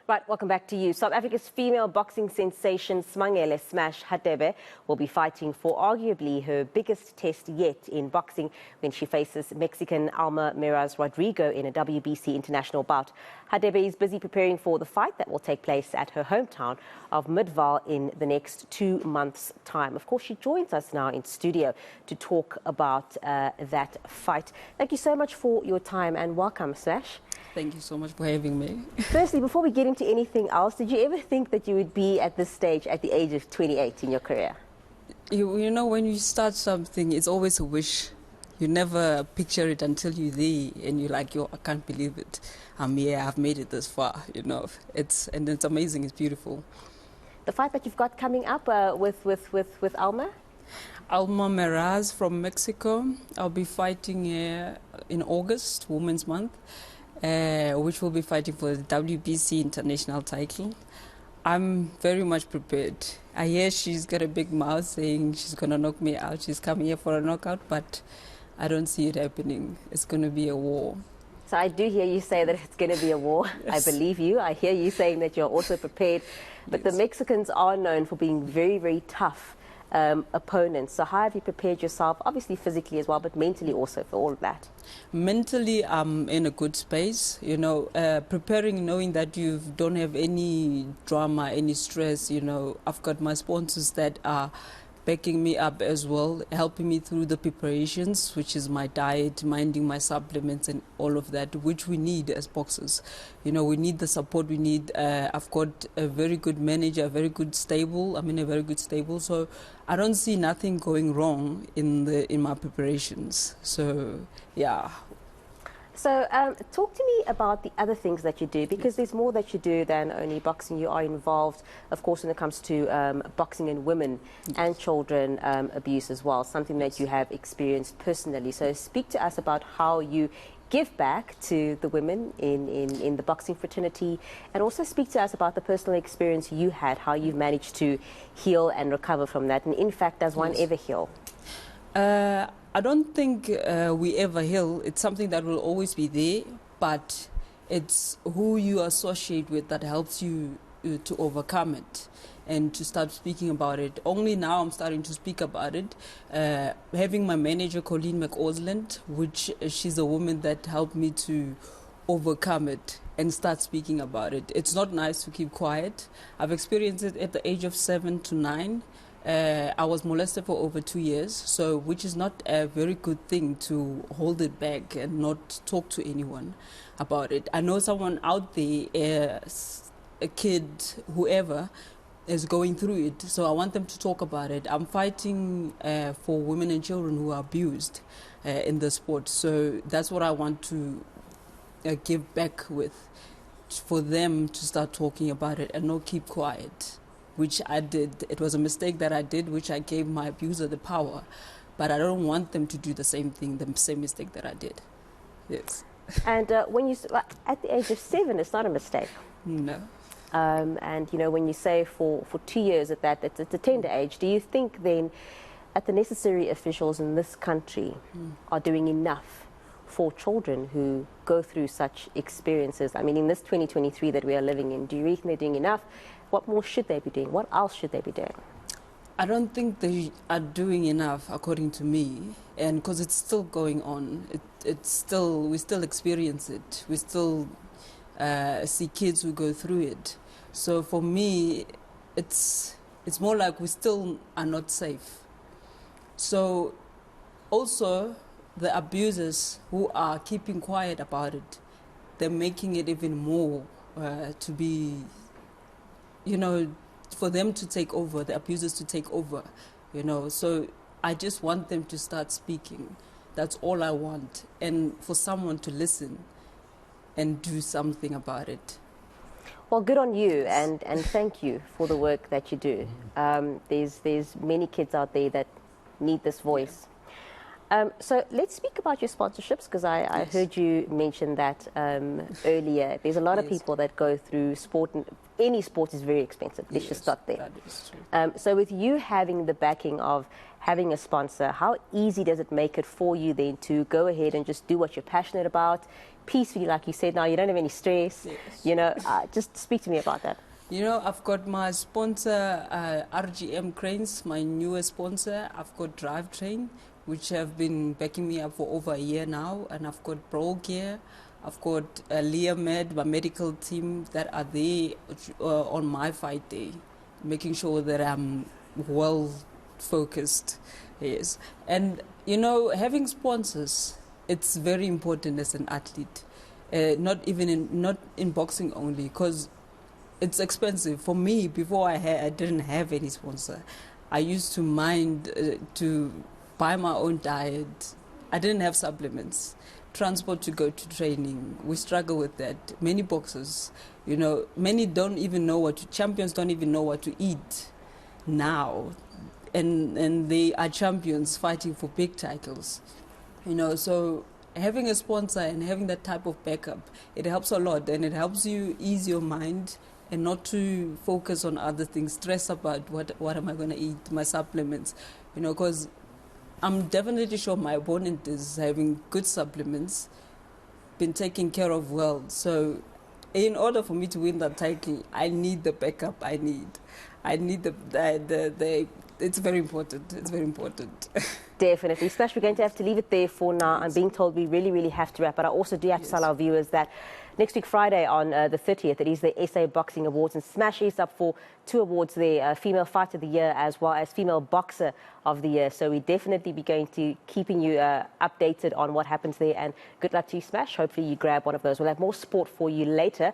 Right, welcome back to you. South Africa's female boxing sensation Smangele Smash Hadebe will be fighting for arguably her biggest test yet in boxing when she faces Mexican Alma Meraz Rodrigo in a WBC International bout. Hadebe is busy preparing for the fight that will take place at her hometown of Midvaal in the next 2 months' time. Of course, she joins us now in studio to talk about that fight. Thank you so much for your time and welcome, Smash. Thank you so much for having me. Firstly, before we get into anything else, did you ever think that you would be at this stage at the age of 28 in your career? You know, when you start something, it's always a wish. You never picture it until you're there and you're like, yo, I can't believe it. I'm here, I've made it this far, you know. It's amazing, it's beautiful. The fight that you've got coming up with Alma? Alma Meraz from Mexico. I'll be fighting in August, Women's Month. Which will be fighting for the WBC International title. I'm very much prepared. I hear she's got a big mouth saying she's going to knock me out. She's coming here for a knockout, but I don't see it happening. It's going to be a war. So I do hear you say that it's going to be a war. Yes. I believe you. I hear you saying that you're also prepared. But yes, the Mexicans are known for being very, very tough opponents. So how have you prepared yourself, obviously physically as well, but mentally also for all of that? Mentally, I'm in a good space, you know, preparing, knowing that you don't have any drama, any stress, you know. I've got my sponsors that are backing me up as well, helping me through the preparations, which is my diet, minding my supplements and all of that, which we need as boxers. You know, we need the support we need. I've got a very good manager, a very good stable. I'm in a very good stable, so I don't see nothing going wrong in my preparations. So, yeah. So talk to me about the other things that you do, because there's more that you do than only boxing. You are involved, of course, when it comes to boxing and women and children abuse as well, something that you have experienced personally. So speak to us about how you give back to the women in the boxing fraternity, and also speak to us about the personal experience you had, how you've managed to heal and recover from that. And in fact, does one ever heal? I don't think we ever heal. It's something that will always be there, but it's who you associate with that helps you to overcome it and to start speaking about it. Only now I'm starting to speak about it. Having my manager, Colleen McAusland, which she's a woman that helped me to overcome it and start speaking about it. It's not nice to keep quiet. I've experienced it at the age of 7 to 9. I was molested for over 2 years, so which is not a very good thing to hold it back and not talk to anyone about it. I know someone out there, a kid, whoever, is going through it, so I want them to talk about it. I'm fighting for women and children who are abused in the sport, so that's what I want to give back with, for them to start talking about it and not keep quiet. Which I did. It was a mistake that I did, which I gave my abuser the power. But I don't want them to do the same thing, the same mistake that I did. Yes. And when you, at the age of 7, it's not a mistake. No. And, you know, when you say for 2 years at that, it's a tender age, do you think then that the necessary officials in this country are doing enough for children who go through such experiences? I mean, in this 2023 that we are living in, do you think they're doing enough? What more should they be doing? What else should they be doing? I don't think they are doing enough, according to me, and because it's still going on. We still experience it. We still see kids who go through it. So for me, it's more like we still are not safe. So also the abusers who are keeping quiet about it, they're making it even more to be, you know, for them to take over, the abusers to take over, you know. So I just want them to start speaking. That's all I want. And for someone to listen and do something about it. Well, good on you, and thank you for the work that you do. There's many kids out there that need this voice. So let's speak about your sponsorships, because I heard you mention that earlier. There's a lot of people that go through sport, and any sport is very expensive. Let's just start there. That is true. So with you having the backing of having a sponsor, how easy does it make it for you then to go ahead and just do what you're passionate about, peacefully, like you said. Now you don't have any stress. Yes. You know, just speak to me about that. You know, I've got my sponsor, RGM Cranes, my newest sponsor. I've got Drivetrain, which have been backing me up for over a year now. And I've got Pro Gear. I've got Leah Med, my medical team, that are there on my fight day, making sure that I'm well focused. Yes. And, you know, having sponsors, it's very important as an athlete. Not in boxing only, because it's expensive. For me, before I didn't have any sponsor. I used to mind to buy my own diet. I didn't have supplements. Transport to go to training. We struggle with that. Many boxers, you know, many don't even know champions don't even know what to eat now. And they are champions fighting for big titles. You know, so having a sponsor and having that type of backup, it helps a lot, and it helps you ease your mind and not to focus on other things, stress about what am I going to eat, my supplements, you know, because I'm definitely sure my opponent is having good supplements, been taken care of well. So in order for me to win that title, I need the backup I need. I need the it's very important. It's very important. Definitely. Smash, we're going to have to leave it there for now. I'm being told we really have to wrap. But I also do have to tell our viewers that next week, Friday, on the 30th, it is the SA Boxing Awards. And Smash is up for 2 awards there, Female Fighter of the Year as well as Female Boxer of the Year. So we'll definitely be going to keeping you updated on what happens there. And good luck to you, Smash. Hopefully you grab one of those. We'll have more sport for you later.